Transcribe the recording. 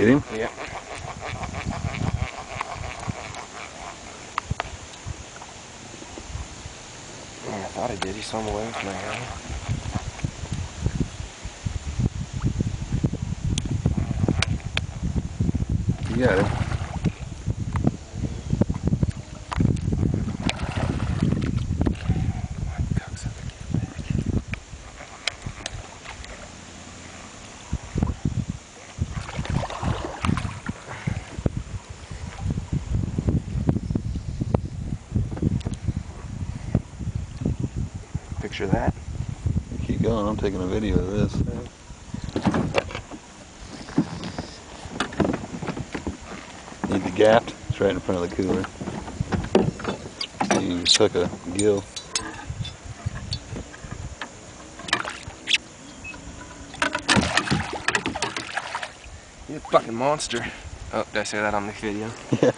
Get him? Yeah. Yeah, I thought I did. He swam away with my hand. You got him. Picture that. Keep going, I'm taking a video of this. Need the gapped? It's right in front of the cooler. You just hook a gill. You're a fucking monster. Oh, did I say that on the video? Yeah.